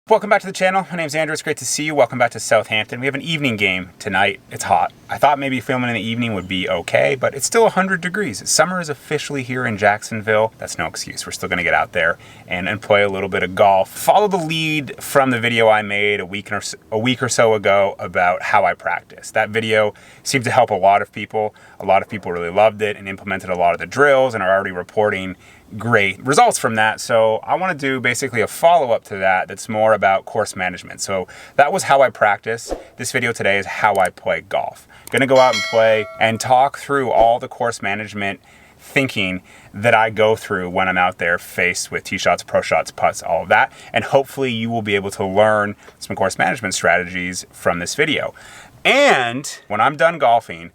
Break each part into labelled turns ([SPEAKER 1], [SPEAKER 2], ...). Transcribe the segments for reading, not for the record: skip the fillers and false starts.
[SPEAKER 1] Welcome back to the channel. My name's Andrew. It's great to see you. Welcome back to Southampton. We have an evening game tonight. It's hot. I thought maybe filming in the evening would be okay, but it's still 100 degrees. Summer is officially here in Jacksonville. That's no excuse. We're still going to get out there and play a little bit of golf. Follow the lead from the video I made a week or so ago about how I practice. That video seemed to help a lot of people. A lot of people really loved it and implemented a lot of the drills and are already reporting great results from that. So I want to do basically a follow-up to that that's more about course management. So that was how I practice. This video today is how I play golf. Gonna go out and play and talk through all the course management thinking that I go through when I'm out there faced with tee shots, pro shots, putts, all of that. And hopefully you will be able to learn some course management strategies from this video. And when I'm done golfing,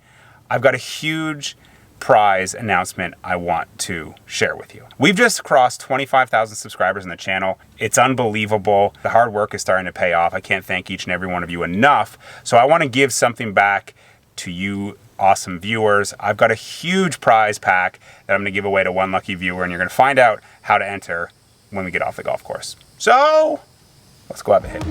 [SPEAKER 1] I've got a huge prize announcement I want to share with you. We've just crossed 25,000 subscribers on the channel. It's unbelievable. The hard work is starting to pay off. I can't thank each and every one of you enough. So I want to give something back to you awesome viewers. I've got a huge prize pack that I'm going to give away to one lucky viewer, and you're going to find out how to enter when we get off the golf course. So let's go have a hit.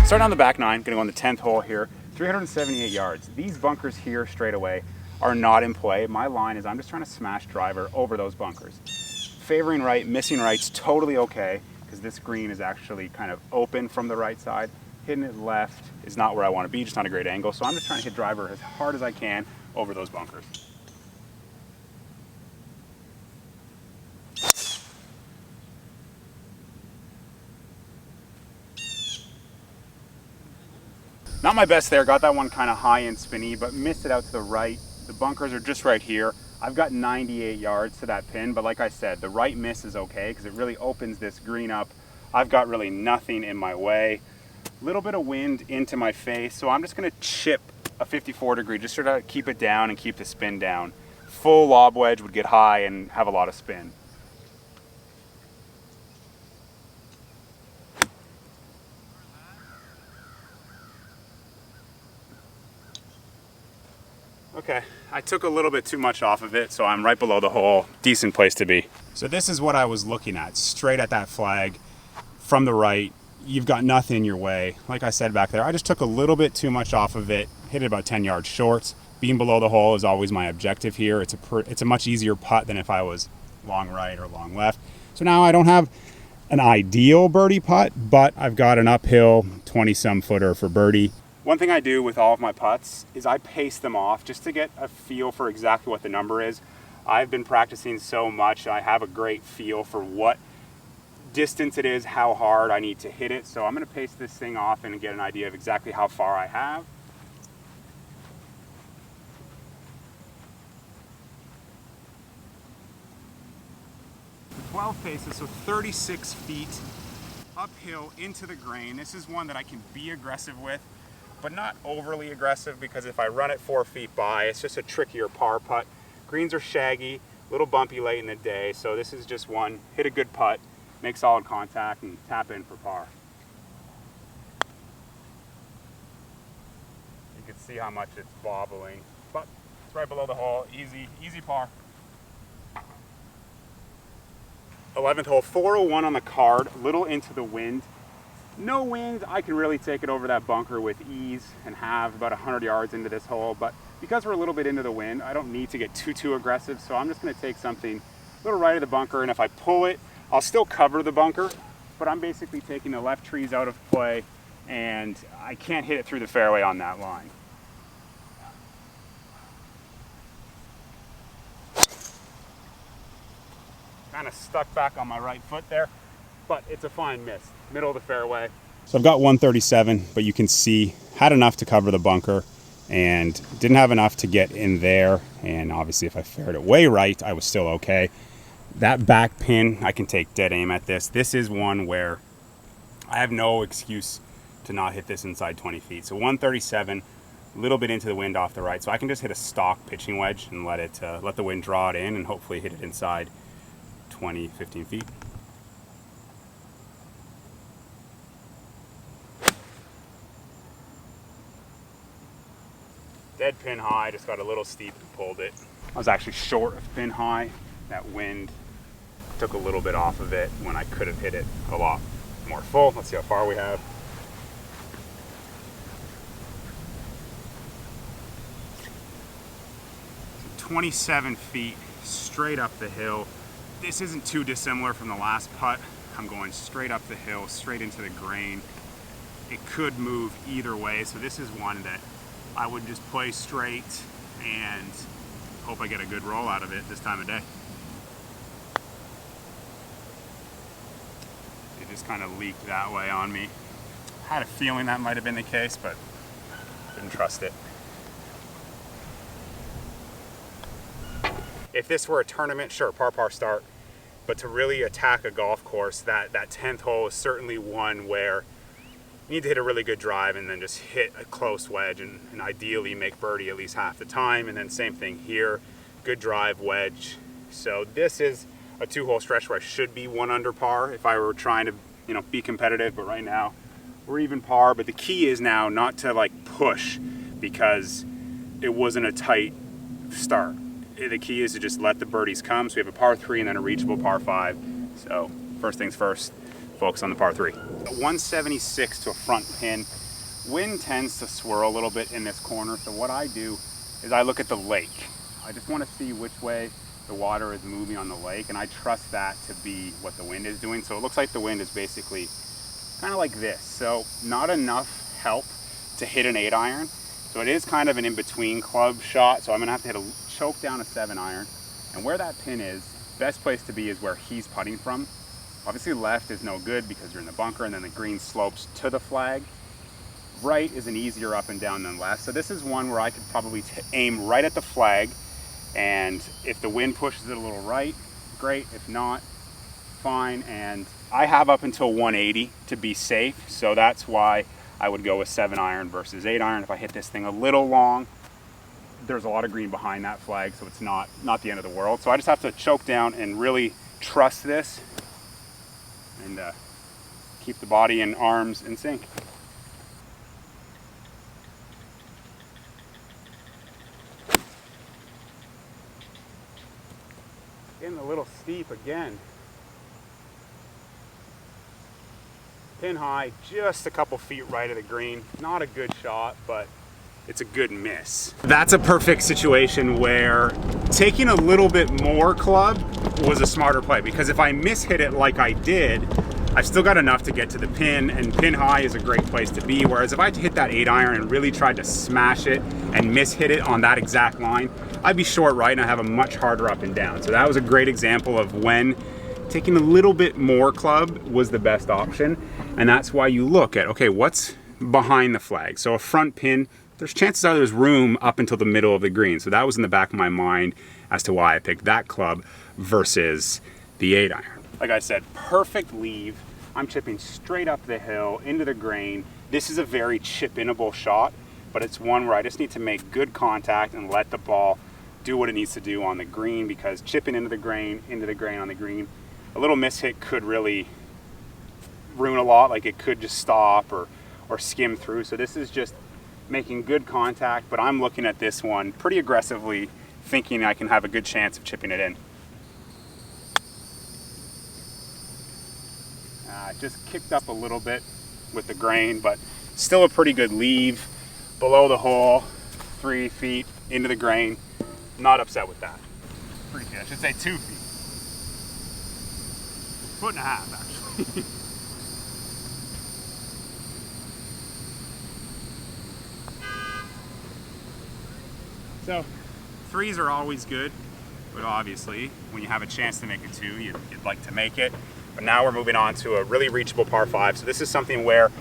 [SPEAKER 1] Starting on the back nine, gonna go on the 10th hole here, 378 yards. These bunkers here straight away are not in play. My line is I'm just trying to smash driver over those bunkers. Favoring right, missing right's totally okay, because this green is actually kind of open from the right side. Hitting it left is not where I want to be, just not a great angle. So I'm just trying to hit driver as hard as I can over those bunkers. Not my best there, got that one kind of high and spinny, but missed it out to the right. The bunkers are just right here. I've got 98 yards to that pin, but like I said, the right miss is okay because it really opens this green up. I've got really nothing in my way. Little bit of wind into my face, so I'm just gonna chip a 54 degree, just sort of keep it down and keep the spin down. Full lob wedge would get high and have a lot of spin. Okay, I took a little bit too much off of it, so I'm right below the hole. Decent place to be. So this is what I was looking at, straight at that flag from the right. You've got nothing in your way. Like I said back there, I just took a little bit too much off of it, hit it about 10 yards short. Being below the hole is always my objective here. It's a much easier putt than if I was long right or long left. So now I don't have an ideal birdie putt, but I've got an uphill 20-some footer for birdie. One thing I do with all of my putts is I pace them off just to get a feel for exactly what the number is. I've been practicing so much, I have a great feel for what distance it is, how hard I need to hit it. So I'm going to pace this thing off and get an idea of exactly how far I have. The 12 paces, so 36 feet uphill into the grain. This is one that I can be aggressive with, but not overly aggressive, because if I run it 4 feet by, it's just a trickier par putt. Greens are shaggy, a little bumpy late in the day, so this is just one, hit a good putt, make solid contact, and tap in for par. You can see how much it's bobbling, but it's right below the hole, easy par. 11th hole, 401 on the card, a little into the wind. No wind, I can really take it over that bunker with ease and have about 100 yards into this hole, but because we're a little bit into the wind, I don't need to get too aggressive, so I'm just going to take something a little right of the bunker, and if I pull it, I'll still cover the bunker, but I'm basically taking the left trees out of play, and I can't hit it through the fairway on that line. Kind of stuck back on my right foot there, but it's a fine miss, middle of the fairway. So I've got 137, but you can see, had enough to cover the bunker and didn't have enough to get in there. And obviously if I fared it way right, I was still okay. That back pin, I can take dead aim at this. This is one where I have no excuse to not hit this inside 20 feet. So 137, a little bit into the wind off the right. So I can just hit a stock pitching wedge and let the wind draw it in and hopefully hit it inside 20, 15 feet. Dead pin high, just got a little steep and pulled it. I was actually short of pin high. That wind took a little bit off of it when I could have hit it a lot more full. Let's see how far we have. 27 feet straight up the hill. This isn't too dissimilar from the last putt. I'm going straight up the hill, straight into the grain. It could move either way, so this is one that I would just play straight and hope I get a good roll out of it this time of day. It just kind of leaked that way on me. I had a feeling that might have been the case, but didn't trust it. If this were a tournament, sure, par start, but to really attack a golf course, that 10th hole is certainly one where you need to hit a really good drive and then just hit a close wedge and ideally make birdie at least half the time. And then same thing here, good drive, wedge. So this is a 2-hole stretch where I should be 1 under par if I were trying to, you know, be competitive, but right now we're even par. But the key is now not to like push because it wasn't a tight start. The key is to just let the birdies come. So we have a par 3 and then a reachable par 5. So first things first, focus on the par 3. 176 to a front pin. Wind tends to swirl a little bit in this corner. So what I do is I look at the lake. I just want to see which way the water is moving on the lake, and I trust that to be what the wind is doing. So it looks like the wind is basically kind of like this. So not enough help to hit an 8-iron. So it is kind of an in-between club shot. So I'm gonna have to choke down a 7-iron. And where that pin is, best place to be is where he's putting from. Obviously left is no good because you're in the bunker, and then the green slopes to the flag. Right is an easier up and down than left. So this is one where I could probably aim right at the flag. And if the wind pushes it a little right, great. If not, fine. And I have up until 180 to be safe. So that's why I would go with 7-iron versus 8-iron. If I hit this thing a little long, there's a lot of green behind that flag, so it's not the end of the world. So I just have to choke down and really trust this and keep the body and arms in sync. Getting a little steep again. Pin high, just a couple feet right of the green. Not a good shot, but it's a good miss. That's a perfect situation where taking a little bit more club was a smarter play, because if I mishit it like I did, I've still got enough to get to the pin, and pin high is a great place to be. Whereas if I hit that 8-iron and really tried to smash it and mishit it on that exact line, I'd be short right and I have a much harder up and down. So that was a great example of when taking a little bit more club was the best option. And that's why you look at, okay, what's behind the flag? So a front pin, there's chances are there's room up until the middle of the green. So that was in the back of my mind as to why I picked that club versus the 8-iron. Like I said, perfect leave. I'm chipping straight up the hill into the grain. This is a very chip-inable shot, but it's one where I just need to make good contact and let the ball do what it needs to do on the green, because chipping into the grain on the green, a little mishit could really ruin a lot. Like it could just stop or skim through. So this is just making good contact, but I'm looking at this one pretty aggressively, thinking I can have a good chance of chipping it in. Just kicked up a little bit with the grain, but still a pretty good leave below the hole, 3 feet into the grain. Not upset with that. 3 feet, I should say 2 feet. 1.5 actually. So 3s are always good, but obviously when you have a chance to make a 2, you'd like to make it. But now we're moving on to a really reachable par 5. So this is something where,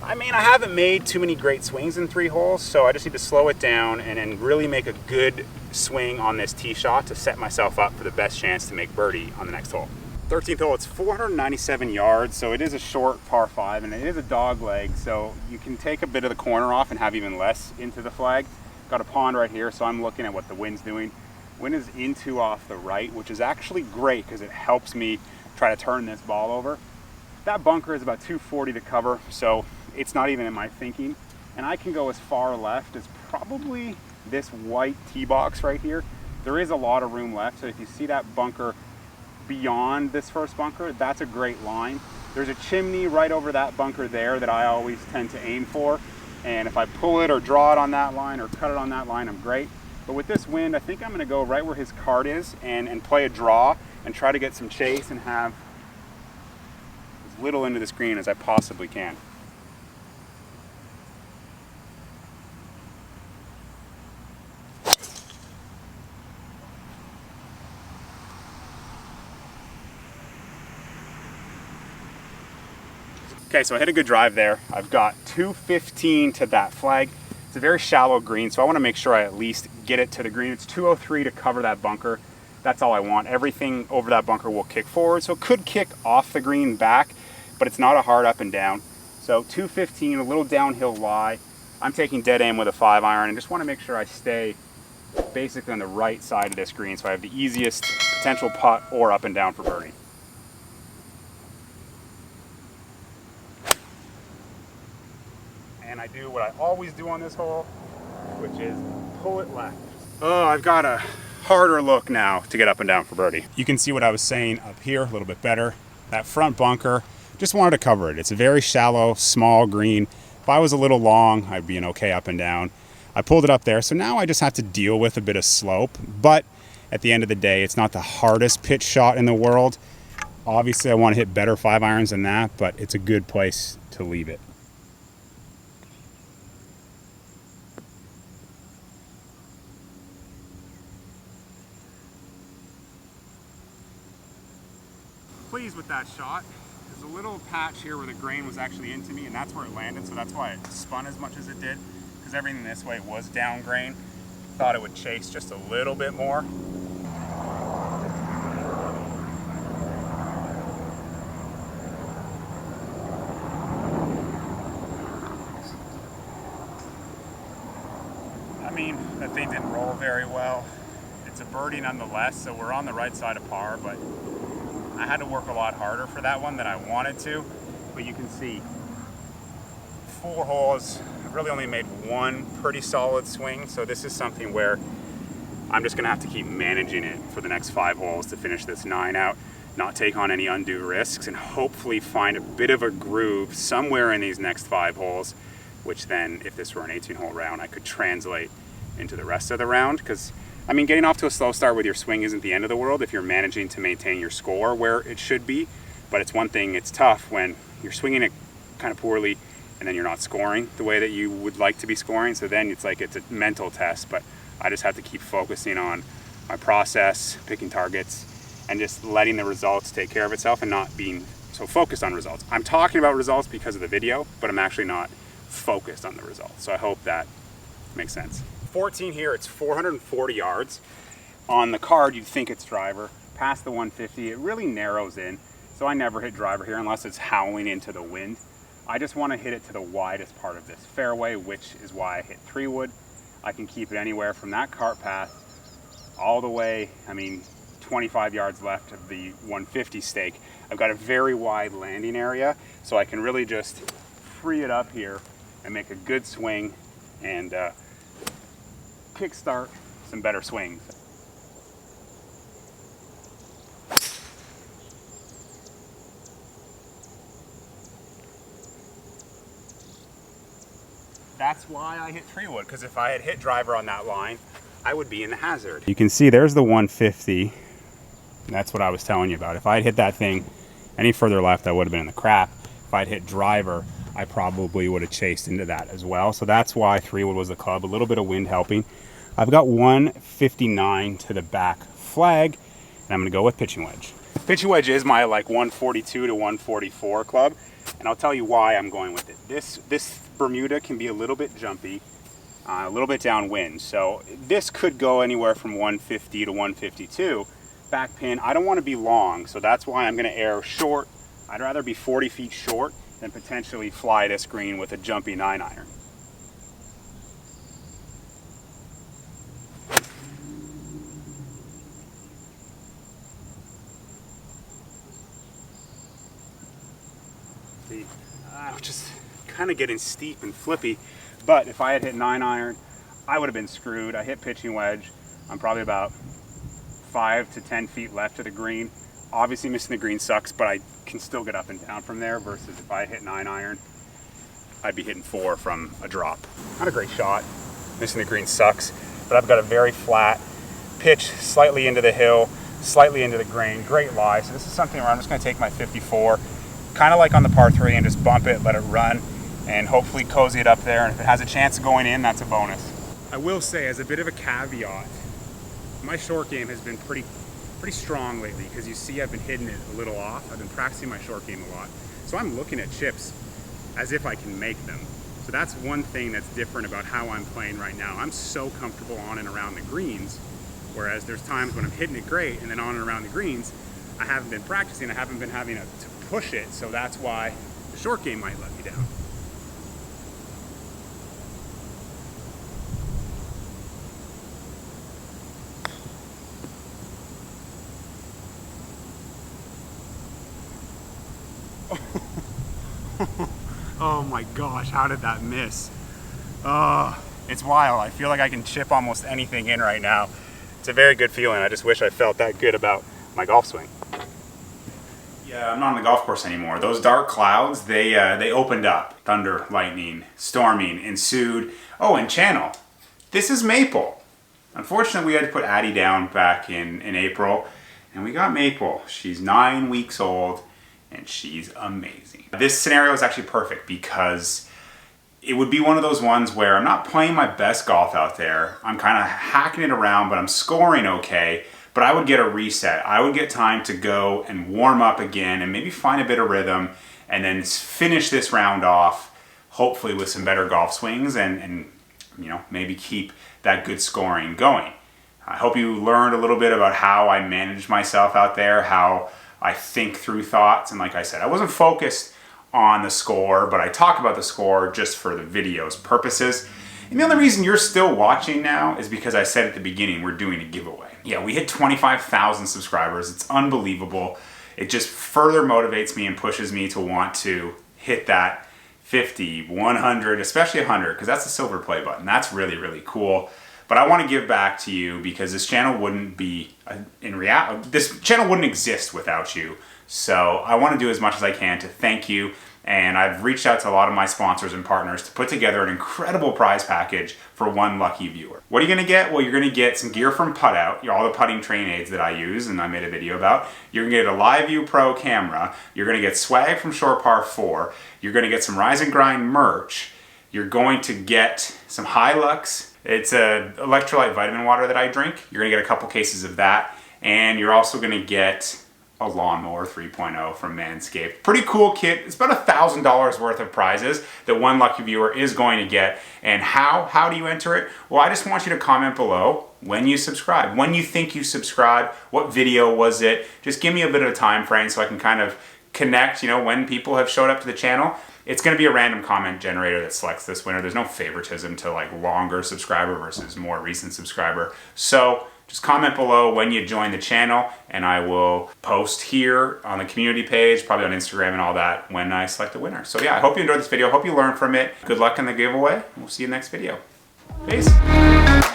[SPEAKER 1] I mean, I haven't made too many great swings in 3 holes, so I just need to slow it down and then really make a good swing on this tee shot to set myself up for the best chance to make birdie on the next hole. 13th hole, it's 497 yards, so it is a short par 5, and it is a dog leg, so you can take a bit of the corner off and have even less into the flag. Got a pond right here, so I'm looking at what the wind's doing. Wind is into off the right, which is actually great because it helps me try to turn this ball over. That bunker is about 240 to cover, so it's not even in my thinking. And I can go as far left as probably this white tee box right here. There is a lot of room left, so if you see that bunker beyond this first bunker, that's a great line. There's a chimney right over that bunker there that I always tend to aim for, and if I pull it or draw it on that line or cut it on that line, I'm great. But with this wind, I think I'm going to go right where his card is and play a draw and try to get some chase and have as little into this green as I possibly can. Okay, so I hit a good drive there. I've got 215 to that flag. It's a very shallow green, so I want to make sure I at least get it to the green. It's 203 to cover that bunker. That's all I want. Everything over that bunker will kick forward, so it could kick off the green back, but it's not a hard up and down. So 215, a little downhill lie. I'm taking dead aim with a 5-iron and just want to make sure I stay basically on the right side of this green so I have the easiest potential putt or up and down for birdie. And I do what I always do on this hole, which is pull it left. Oh, I've got a harder look now to get up and down for birdie. You can see what I was saying up here a little bit better. That front bunker, just wanted to cover it. It's a very shallow, small green. If I was a little long, I'd be an okay up and down. I pulled it up there, so now I just have to deal with a bit of slope. But at the end of the day, it's not the hardest pitch shot in the world. Obviously, I want to hit better 5-irons than that, but it's a good place to leave it. Pleased with that shot. There's a little patch here where the grain was actually into me, and that's where it landed, so that's why it spun as much as it did, because everything this way was down grain. Thought it would chase just a little bit more. I mean, that thing didn't roll very well. It's a birdie nonetheless, so we're on the right side of par, but I had to work a lot harder for that one than I wanted to. But you can see 4 holes, I've really only made one pretty solid swing, so this is something where I'm just gonna have to keep managing it for the next 5 holes to finish this 9 out, not take on any undue risks, and hopefully find a bit of a groove somewhere in these next 5 holes, which then, if this were an 18-hole round, I could translate into the rest of the round. Because I mean, getting off to a slow start with your swing isn't the end of the world if you're managing to maintain your score where it should be. But it's one thing, it's tough when you're swinging it kind of poorly and then you're not scoring the way that you would like to be scoring. So then it's like it's a mental test. But I just have to keep focusing on my process, picking targets, and just letting the results take care of itself and not being so focused on results. I'm talking about results because of the video, but I'm actually not focused on the results. So I hope that makes sense. 14 here, it's 440 yards. On the card, you'd think it's driver. Past the 150, it really narrows in. So I never hit driver here unless it's howling into the wind. I just want to hit it to the widest part of this fairway, which is why I hit 3-wood. I can keep it anywhere from that cart path all the way, 25 yards left of the 150 stake. I've got a very wide landing area, so I can really just free it up here and make a good swing and kickstart some better swings. That's why I hit 3-wood, because if I had hit driver on that line, I would be in the hazard. You can see there's the 150. That's what I was telling you about. If I had hit that thing any further left, I would have been in the crap. If I'd hit driver, I probably would have chased into that as well. So that's why 3-wood was the club. A little bit of wind helping. I've got 159 to the back flag, and I'm going to go with pitching wedge. Pitching wedge is my 142 to 144 club, and I'll tell you why I'm going with it. This Bermuda can be a little bit jumpy, a little bit downwind, so this could go anywhere from 150 to 152. Back pin, I don't want to be long, so that's why I'm going to air short. I'd rather be 40 feet short than potentially fly this green with a jumpy 9-iron. Just kind of getting steep and flippy, but if I had hit 9-iron, I would have been screwed. I hit pitching wedge. I'm probably about 5 to 10 feet left of the green. Obviously missing the green sucks, but I can still get up and down from there versus if I hit 9 iron, I'd be hitting 4 from a drop. Not a great shot. Missing the green sucks, but I've got a very flat pitch, slightly into the hill, slightly into the green. Great lie. So this is something where I'm just going to take my 54, kind of like on the par 3, and just bump it, let it run, and hopefully cozy it up there. And if it has a chance of going in, that's a bonus. I will say, as a bit of a caveat, my short game has been pretty strong lately, because you see I've been hitting it a little off. I've been practicing my short game a lot. So I'm looking at chips as if I can make them. So that's one thing that's different about how I'm playing right now. I'm so comfortable on and around the greens, whereas there's times when I'm hitting it great and then on and around the greens, I haven't been practicing, I haven't been having to push it, so that's why the short game might let me down. Oh my gosh, how did that miss? It's wild. I feel like I can chip almost anything in right now. It's a very good feeling. I just wish I felt that good about my golf swing. Yeah, I'm not on the golf course anymore. Those dark clouds, they opened up. Thunder, lightning, storming ensued. Oh, and channel. This is Maple. Unfortunately, we had to put Addie down back in April, and we got Maple. She's 9 weeks old, and she's amazing. This scenario is actually perfect because it would be one of those ones where I'm not playing my best golf out there. I'm kind of hacking it around, but I'm scoring okay. But I would get a reset. I would get time to go and warm up again and maybe find a bit of rhythm and then finish this round off, hopefully with some better golf swings and you know, maybe keep that good scoring going. I hope you learned a little bit about how I manage myself out there, how I think through thoughts. And like I said, I wasn't focused on the score, but I talk about the score just for the video's purposes. And the only reason you're still watching now is because I said at the beginning we're doing a giveaway. Yeah, we hit 25,000 subscribers. It's unbelievable. It just further motivates me and pushes me to want to hit that 50, 100, especially 100, because that's the silver play button. That's really, really cool. But I want to give back to you because this channel wouldn't be, this channel wouldn't exist without you. So I want to do as much as I can to thank you. And I've reached out to a lot of my sponsors and partners to put together an incredible prize package for one lucky viewer. What are you going to get? Well, you're going to get some gear from Putt Out, all the putting train aids that I use and I made a video about. You're going to get a Live View Pro camera. You're going to get swag from Shore Par 4. You're going to get some Rise and Grind merch. You're going to get some Hilux. It's an electrolyte vitamin water that I drink. You're going to get a couple cases of that. And you're also going to get a lawnmower 3.0 from Manscaped. Pretty cool kit. It's about $1,000 worth of prizes that one lucky viewer is going to get. And how do you enter it? Well, I just want you to comment below when you subscribe, when you think you subscribed, what video was it? Just give me a bit of a time frame so I can kind of connect, you know, when people have showed up to the channel. It's going to be a random comment generator that selects this winner. There's no favoritism to like longer subscriber versus more recent subscriber. So just comment below when you join the channel and I will post here on the community page, probably on Instagram and all that when I select a winner. So yeah, I hope you enjoyed this video. I hope you learned from it. Good luck in the giveaway. We'll see you in the next video. Peace.